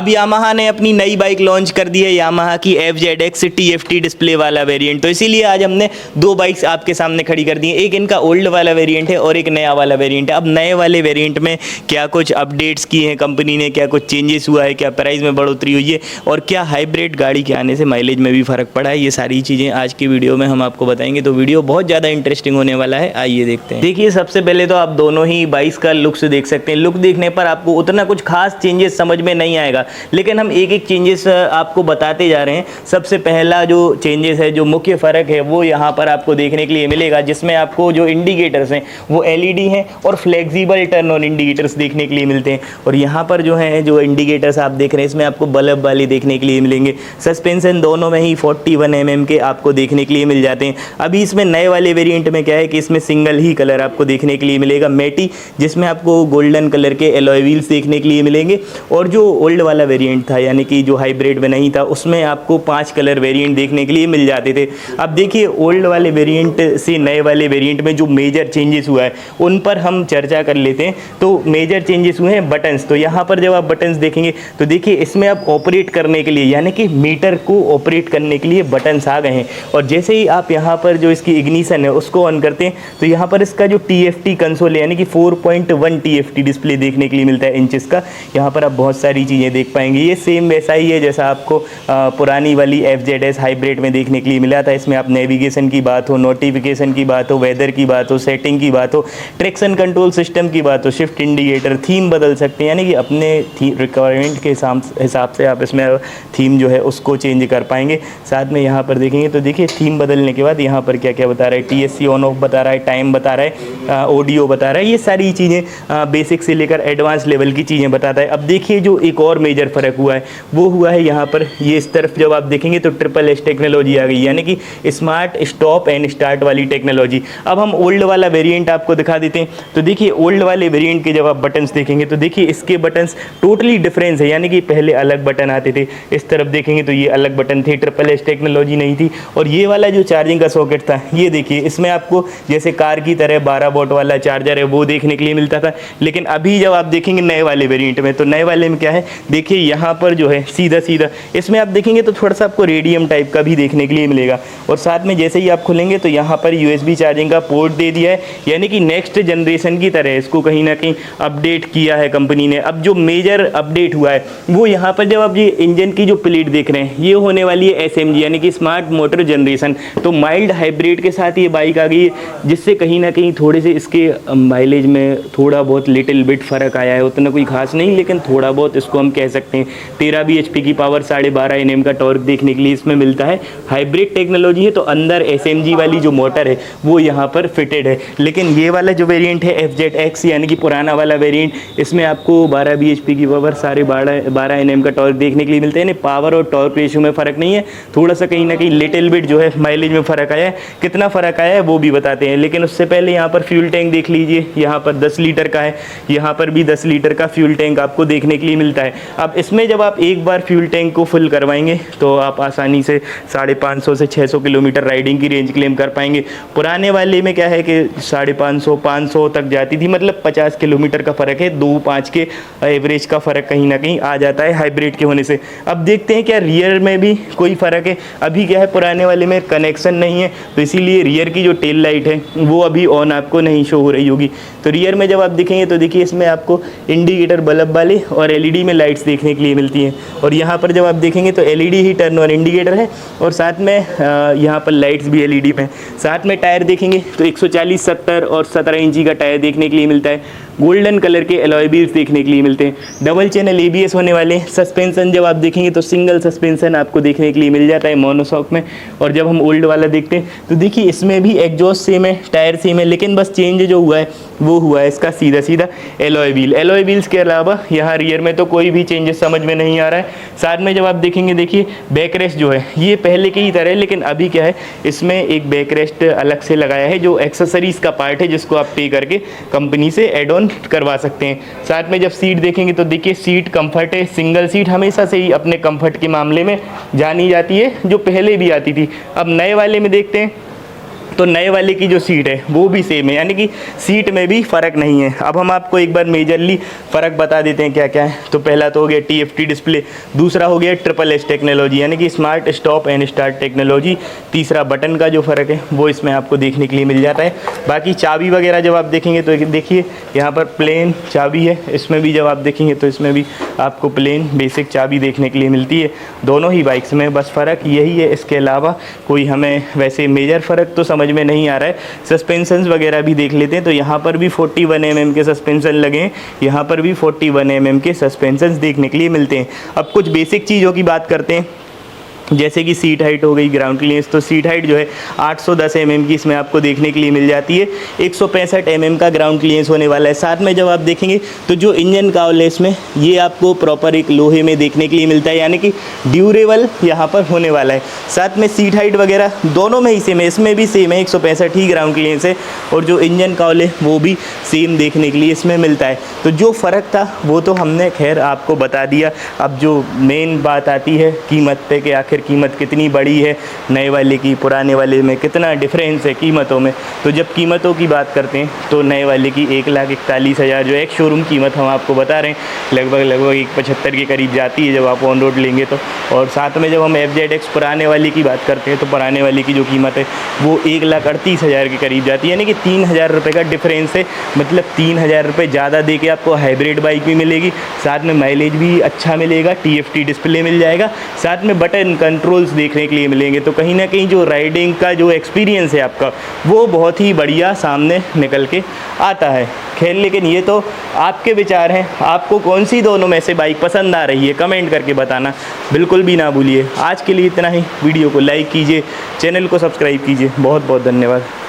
अब यामाहा ने अपनी नई बाइक लॉन्च कर दी है, यामाहा की FZX TFT डिस्प्ले वाला वेरिएंट। तो इसीलिए आज हमने दो बाइक्स आपके सामने खड़ी कर दी हैं। एक इनका ओल्ड वाला वेरिएंट है और एक नया वाला वेरिएंट है। अब नए वाले वेरिएंट में क्या कुछ अपडेट्स किए हैं कंपनी ने, क्या कुछ चेंजेस हुआ है, क्या प्राइस में बढ़ोतरी हुई है और क्या हाइब्रिड गाड़ी के आने से माइलेज में भी फ़र्क पड़ा है, ये सारी चीज़ें आज की वीडियो में हम आपको बताएंगे। तो वीडियो बहुत ज़्यादा इंटरेस्टिंग होने वाला है, आइए देखते हैं। देखिए, सबसे पहले तो आप दोनों ही बाइक्स का लुक्स देख सकते हैं। लुक देखने पर आपको उतना कुछ खास चेंजेस समझ में नहीं आएगा, लेकिन हम एक एक चेंजेस आपको बताते जा रहे हैं। सबसे पहला जो चेंजेस है, जो मुख्य फ़र्क है, वो यहाँ पर आपको देखने के लिए मिलेगा, जिसमें आपको जो इंडिकेटर्स हैं वो LED हैं और फ्लेक्सिबल टर्न ऑन इंडिकेटर्स देखने के लिए मिलते हैं। और यहाँ पर जो है, जो इंडिकेटर्स आप देख रहे हैं, इसमें आपको बल्ब वाले देखने के लिए मिलेंगे। सस्पेंशन दोनों में ही 41 mm के आपको देखने के लिए मिल जाते हैं। अभी इसमें नए वाले वेरिएंट में क्या है कि इसमें सिंगल ही कलर आपको देखने के लिए मिलेगा, मैटी, जिसमें आपको गोल्डन कलर के एलॉय व्हील्स देखने के लिए मिलेंगे। और जो ओल्ड वाला वेरिएंट था, यानी कि जो हाइब्रिड में नहीं था, उसमें आपको 5 कलर वेरिएंट देखने के लिए मिल जाते थे। अब देखिए, ओल्ड वाले वेरिएंट से नए वाले वेरिएंट में जो मेजर चेंजेस हुआ है उन पर हम चर्चा कर लेते हैं। तो मेजर चेंजेस हुए हैं बटन्स। तो यहाँ पर जब आप बटन्स देखेंगे तो देखिए, इसमें आप ऑपरेट करने के लिए, यानी कि मीटर को ऑपरेट करने के लिए बटन्स आ गए हैं। और जैसे ही आप यहाँ पर जो इसकी इग्निशन है उसको ऑन करते हैं तो यहाँ पर इसका जो TFT कंसोल है, यानी कि 4.1 TFT डिस्प्ले देखने के लिए मिलता है इंचेस का। यहाँ पर आप बहुत सारी चीज़ें देख पाएंगे। ये सेम वैसा ही है जैसा आपको पुरानी वाली FZS हाइब्रिड में देखने के लिए मिला था। इसमें आप नेविगेशन की बात हो, नोटिफिकेशन की बात हो, वेदर की बात हो, सेटिंग की बात हो, ट्रैक्शन कंट्रोल सिस्टम की बात हो, शिफ्ट इंडिकेटर, थीम बदल सकते हैं, यानी कि अपने रिक्वायरमेंट के हिसाब से आप इसमें थीम जो है उसको चेंज कर पाएंगे। साथ में यहाँ पर देखेंगे तो देखिए, थीम बदलने के बाद यहाँ पर क्या क्या बता रहा है, TSC ऑन ऑफ बता रहा है, टाइम बता रहा है, ऑडियो बता रहा है। ये सारी चीज़ें बेसिक से लेकर एडवांस लेवल की चीज़ें बताता है। अब देखिए, जो एक और मेजर फ़र्क हुआ है वो हुआ है यहाँ पर, ये इस तरफ जब आप देखेंगे तो SSS टेक्नोलॉजी आ गई, यानी कि स्मार्ट स्टॉप एंड स्टार्ट वाली टेक्नोलॉजी। अब हम ओल्ड वाला वेरिएंट आपको दिखा देते हैं। तो देखिए, ओल्ड वाले वेरिएंट के जब आप बटन्स देखेंगे तो देखिए, इसके बटन्स टोटली डिफरेंस है, यानी कि पहले अलग बटन आते थे, इस तरफ देखेंगे तो ये अलग बटन थे, SSS टेक्नोलॉजी नहीं थी। और ये वाला जो चार्जिंग का सॉकेट था, ये देखिए, इसमें आपको जैसे कार की तरह 12 वोल्ट वाला चार्जर है वो देखने के लिए मिलता था। लेकिन अभी जब आप देखेंगे नए वाले वेरिएंट में, तो नए वाले में क्या है, देखिए यहाँ पर जो है सीधा इसमें आप देखेंगे तो थोड़ा सा आपको रेडियम टाइप का भी देखने के लिए मिलेगा। और साथ में जैसे ही आप खोलेंगे तो यहाँ पर USB चार्जिंग का पोर्ट दे दिया है, यानी कि नेक्स्ट जनरेशन की तरह इसको कहीं ना कहीं अपडेट किया है कंपनी ने। अब जो मेजर अपडेट हुआ है वो यहाँ पर, जब आप ये इंजन की जो प्लेट देख रहे हैं, ये होने वाली है SMG, यानी कि स्मार्ट मोटर जनरेशन। तो माइल्ड हाइब्रिड के साथ ये बाइक आ गई है, जिससे कहीं ना कहीं थोड़े से इसके माइलेज में थोड़ा बहुत लिटिल बिट फ़र्क आया है। उतना कोई खास नहीं, लेकिन थोड़ा बहुत इसको हम कह सकते हैं। 13 bhp की पावर, 12.5 Nm का टॉर्क देखने के लिए इसमें मिलता है। हाइब्रिड टेक्नोलॉजी है तो अंदर SMG वाली जो मोटर है वो यहाँ पर फिटेड है। लेकिन ये वाला जो वेरिएंट है FZX, यानी कि पुराना वाला वेरिएंट, इसमें आपको 12 bhp की पावर, 12.5 Nm का टॉर्क देखने के लिए मिलता है। यानी पावर और टॉर्क रेशियो में फ़र्क नहीं है, थोड़ा सा कहीं ना कहीं लिटिल बिट जो है माइलेज में फ़र्क आया है। कितना फ़र्क आया है वो भी बताते हैं, लेकिन उससे पहले यहाँ पर फ्यूल टैंक देख लीजिए। यहाँ पर 10 लीटर का है, यहाँ पर भी 10 लीटर का फ्यूल टैंक आपको देखने के लिए मिलता है। अब इसमें जब आप एक बार फ्यूल टैंक को फुल करवाएंगे तो आप आसानी से 550 से 600 किलोमीटर राइडिंग की रेंज क्लेम कर पाएंगे। पुराने वाले में क्या है कि 550 500 तक जाती थी, मतलब 50 किलोमीटर का फ़र्क है, 2-5 के एवरेज का फ़र्क कहीं ना कहीं आ जाता है हाइब्रिड के होने से। अब देखते हैं क्या रियर में भी कोई फ़र्क है। अभी क्या है, पुराने वाले में कनेक्शन नहीं है, तो इसीलिए रियर की जो टेल लाइट है वो अभी ऑन आपको नहीं शो हो रही होगी। तो रियर में जब आप देखेंगे तो देखिए, इसमें आपको इंडिकेटर बल्ब वाले और LED में लाइट्स देखने के लिए मिलती हैं। और यहाँ पर जब आप देखेंगे तो LED he turn on indicator है, और साथ में यहाँ पर लाइट्स भी LED में। साथ में टायर देखेंगे तो 140, 70 और 17 इंची का टायर देखने के लिए मिलता है। गोल्डन कलर के एलॉय व्हील्स देखने के लिए मिलते हैं। डबल चैनल ABS होने वाले। सस्पेंशन जब आप देखेंगे तो सिंगल सस्पेंशन आपको देखने के लिए मिल जाता है मोनोशॉक में। और जब हम ओल्ड वाला देखते हैं तो देखिए, इसमें भी एग्जॉस्ट सेम है, टायर सेम है, लेकिन बस चेंज जो हुआ है वो हुआ है इसका सीधा एलॉय व्हील। एलॉय व्हील्स के अलावा यहाँ रियर में तो कोई भी चेंजेस समझ में नहीं आ रहा है। साथ में जब आप देखेंगे, देखिए बैक रेस्ट जो है ये पहले की ही तरह है, लेकिन अभी क्या है, इसमें एक बैक रेस्ट अलग से लगाया है जो एक्सेसरीज का पार्ट है, जिसको आप पे करके कंपनी से एड ऑन करवा सकते हैं। साथ में जब सीट देखेंगे तो देखिए, सीट कंफर्ट है। सिंगल सीट हमेशा से ही अपने कंफर्ट के मामले में जानी जाती है, जो पहले भी आती थी। अब नए वाले में देखते हैं तो नए वाले की जो सीट है वो भी सेम है, यानी कि सीट में भी फ़र्क नहीं है। अब हम आपको एक बार मेजरली फ़र्क बता देते हैं क्या क्या है। तो पहला तो हो गया TFT डिस्प्ले, दूसरा हो गया SSS टेक्नोलॉजी यानी कि smart stop and start technology, तीसरा बटन का जो फ़र्क है वो इसमें आपको देखने के लिए मिल जाता है। बाकी चाबी वगैरह जब आप देखेंगे तो देखिए यहाँ पर प्लेन चाबी है, इसमें भी जब आप देखेंगे तो इसमें भी आपको प्लेन बेसिक चाबी देखने के लिए मिलती है दोनों ही बाइक्स में। बस फ़र्क यही है, इसके अलावा कोई हमें वैसे मेजर फ़र्क तो समझ में नहीं आ रहा है। सस्पेंशंस वगैरह भी देख लेते हैं, तो यहाँ पर भी 41 mm के सस्पेंशन लगे हैं, यहाँ पर भी 41 mm के सस्पेंशंस देखने के लिए मिलते हैं। अब कुछ बेसिक चीज़ों की बात करते हैं, जैसे कि सीट हाइट हो गई, ग्राउंड क्लियरेंस। तो सीट हाइट जो है 810 mm की इसमें आपको देखने के लिए मिल जाती है, 165 mm का ग्राउंड क्लियरेंस होने वाला है। साथ में जब आप देखेंगे तो जो इंजन काउल है इसमें ये आपको प्रॉपर एक लोहे में देखने के लिए मिलता है, यानी कि ड्यूरेबल यहाँ पर होने वाला है। साथ में सीट हाइट वगैरह दोनों में ही सेम है, इसमें भी सेम है, 165 ही ग्राउंड क्लियरेंस है और जो इंजन काउल है वो भी सेम देखने के लिए इसमें मिलता है। तो जो फ़र्क था वो तो हमने खैर आपको बता दिया। अब जो मेन बात आती है कीमत पे कि आखिर कीमत कितनी बड़ी है नए वाले की पुराने वाले में, कितना डिफरेंस है कीमतों में। तो जब कीमतों की बात करते हैं तो नए वाले की 1,41,000 जो एक शोरूम कीमत हम आपको बता रहे हैं लगभग 175 के करीब जाती है जब आप ऑन रोड लेंगे तो। और साथ में जब हम FZX पुराने वाले की बात करते हैं तो पुराने वाले की जो कीमत है वो 1,38,000 के करीब जाती है, यानी कि 3,000 रुपये का डिफरेंस है। मतलब 3,000 रुपये ज़्यादा दे के आपको हाइब्रिड बाइक भी मिलेगी, साथ में माइलेज भी अच्छा मिलेगा, TFT डिस्प्ले मिल जाएगा, साथ में बटन कंट्रोल्स देखने के लिए मिलेंगे। तो कहीं ना कहीं जो राइडिंग का जो एक्सपीरियंस है आपका वो बहुत ही बढ़िया सामने निकल के आता है। खैर लेकिन ये तो आपके विचार हैं, आपको कौन सी दोनों में से बाइक पसंद आ रही है कमेंट करके बताना बिल्कुल भी ना भूलिए। आज के लिए इतना ही, वीडियो को लाइक कीजिए, चैनल को सब्सक्राइब कीजिए। बहुत बहुत धन्यवाद।